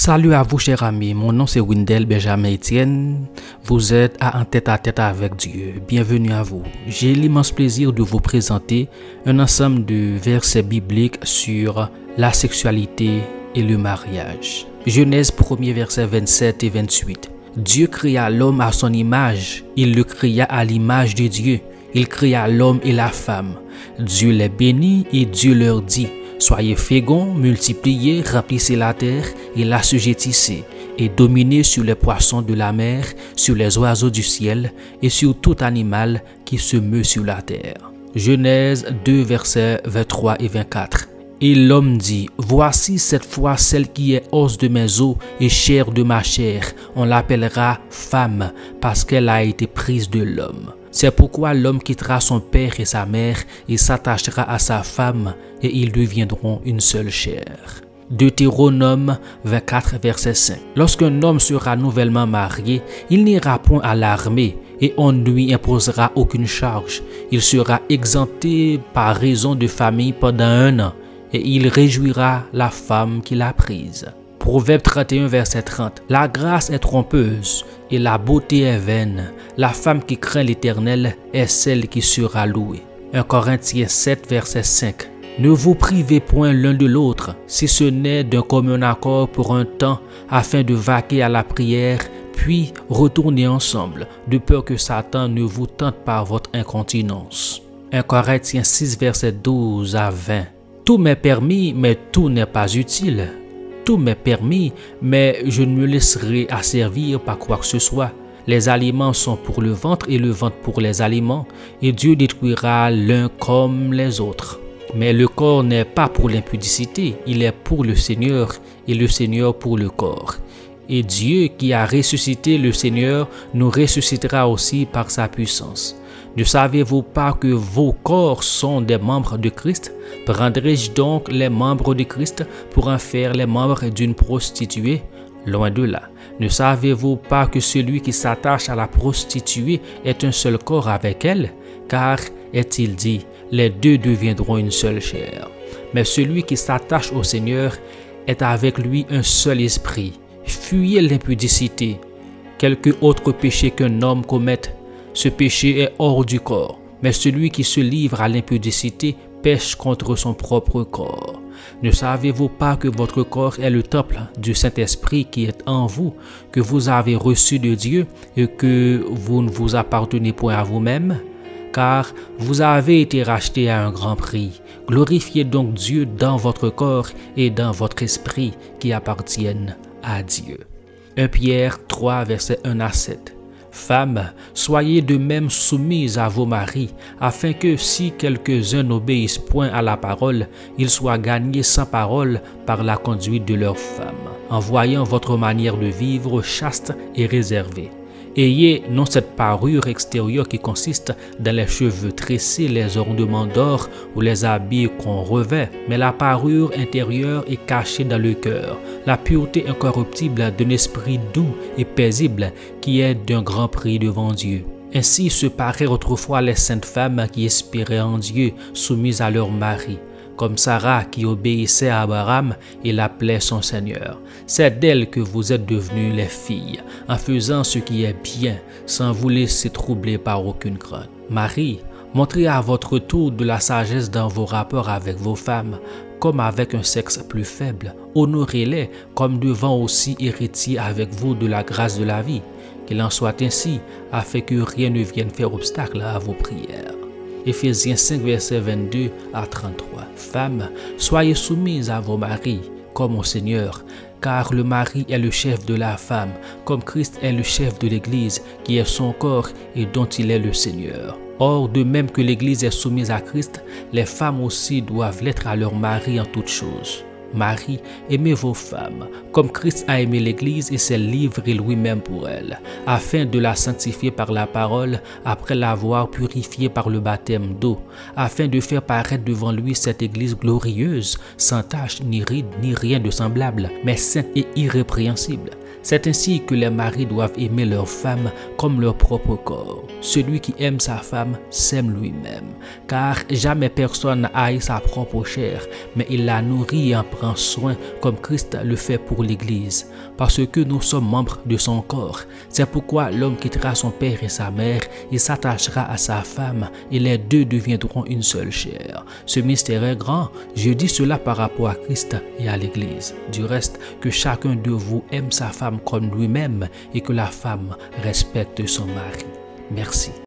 Salut à vous chers amis, mon nom c'est Windel Benjamin Etienne, vous êtes à Un tête-à-tête avec Dieu, bienvenue à vous. J'ai l'immense plaisir de vous présenter un ensemble de versets bibliques sur la sexualité et le mariage. Genèse 1er verset 27 et 28. Dieu créa l'homme à son image, il le créa à l'image de Dieu, il créa l'homme et la femme. Dieu les bénit et Dieu leur dit: soyez féconds, multipliez, remplissez la terre et l'assujettissez, et dominez sur les poissons de la mer, sur les oiseaux du ciel et sur tout animal qui se meut sur la terre. Genèse 2, versets 23 et 24. Et l'homme dit: voici cette fois celle qui est os de mes os et chair de ma chair. On l'appellera femme parce qu'elle a été prise de l'homme. C'est pourquoi l'homme quittera son père et sa mère et s'attachera à sa femme et ils deviendront une seule chair. Deutéronome 24, verset 5. Lorsqu'un homme sera nouvellement marié, il n'ira point à l'armée et on ne lui imposera aucune charge. Il sera exempté par raison de famille pendant 1 an et il réjouira la femme qu'il a prise. Proverbe 31, verset 30. La grâce est trompeuse et la beauté est vaine. La femme qui craint l'Éternel est celle qui sera louée. 1 Corinthiens 7, verset 5. Ne vous privez point l'un de l'autre, si ce n'est d'un commun accord pour un temps, afin de vaquer à la prière, puis retournez ensemble, de peur que Satan ne vous tente par votre incontinence. 1 Corinthiens 6, verset 12 à 20. Tout m'est permis, mais tout n'est pas utile. Tout m'est permis, mais je ne me laisserai asservir par quoi que ce soit. Les aliments sont pour le ventre et le ventre pour les aliments, et Dieu détruira l'un comme les autres. Mais le corps n'est pas pour l'impudicité, il est pour le Seigneur, et le Seigneur pour le corps. Et Dieu qui a ressuscité le Seigneur nous ressuscitera aussi par sa puissance. Ne savez-vous pas que vos corps sont des membres de Christ? Prendrai-je donc les membres de Christ pour en faire les membres d'une prostituée? Loin de là. Ne savez-vous pas que celui qui s'attache à la prostituée est un seul corps avec elle? Car, est-il dit, les deux deviendront une seule chair. Mais celui qui s'attache au Seigneur est avec lui un seul esprit. Fuyez l'impudicité. Quelque autre péché qu'un homme commette, ce péché est hors du corps, mais celui qui se livre à l'impudicité pêche contre son propre corps. Ne savez-vous pas que votre corps est le temple du Saint-Esprit qui est en vous, que vous avez reçu de Dieu et que vous ne vous appartenez point à vous-même? Car vous avez été rachetés à un grand prix. Glorifiez donc Dieu dans votre corps et dans votre esprit qui appartiennent à Dieu. 1 Pierre 3, versets 1 à 7. Femmes, soyez de même soumises à vos maris, afin que si quelques-uns n'obéissent point à la parole, ils soient gagnés sans parole par la conduite de leurs femmes, en voyant votre manière de vivre chaste et réservée. Ayez non cette parure extérieure qui consiste dans les cheveux tressés, les ornements d'or ou les habits qu'on revêt, mais la parure intérieure est cachée dans le cœur, la pureté incorruptible d'un esprit doux et paisible qui est d'un grand prix devant Dieu. Ainsi se paraient autrefois les saintes femmes qui espéraient en Dieu, soumises à leur mari, comme Sarah qui obéissait à Abraham et l'appelait son Seigneur. C'est d'elle que vous êtes devenus les filles, en faisant ce qui est bien, sans vous laisser troubler par aucune crainte. Marie, montrez à votre tour de la sagesse dans vos rapports avec vos femmes, comme avec un sexe plus faible. Honorez-les comme devant aussi héritiers avec vous de la grâce de la vie. Qu'il en soit ainsi, afin que rien ne vienne faire obstacle à vos prières. Éphésiens 5, versets 22 à 33. Femmes, soyez soumises à vos maris, comme au Seigneur, car le mari est le chef de la femme, comme Christ est le chef de l'Église, qui est son corps et dont il est le Seigneur. Or, de même que l'Église est soumise à Christ, les femmes aussi doivent l'être à leur mari en toutes choses. Marie, aimez vos femmes, comme Christ a aimé l'Église et s'est livré lui-même pour elle, afin de la sanctifier par la parole, après l'avoir purifiée par le baptême d'eau, afin de faire paraître devant lui cette Église glorieuse, sans tache, ni ride, ni rien de semblable, mais sainte et irrépréhensible. C'est ainsi que les maris doivent aimer leur femme comme leur propre corps. Celui qui aime sa femme s'aime lui-même, car jamais personne n'a haï sa propre chair, mais il la nourrit et en prend soin comme Christ le fait pour l'Église, parce que nous sommes membres de son corps. C'est pourquoi l'homme quittera son père et sa mère, il s'attachera à sa femme et les deux deviendront une seule chair. Ce mystère est grand, je dis cela par rapport à Christ et à l'Église. Du reste, que chacun de vous aime sa femme comme lui-même et que la femme respecte son mari. Merci.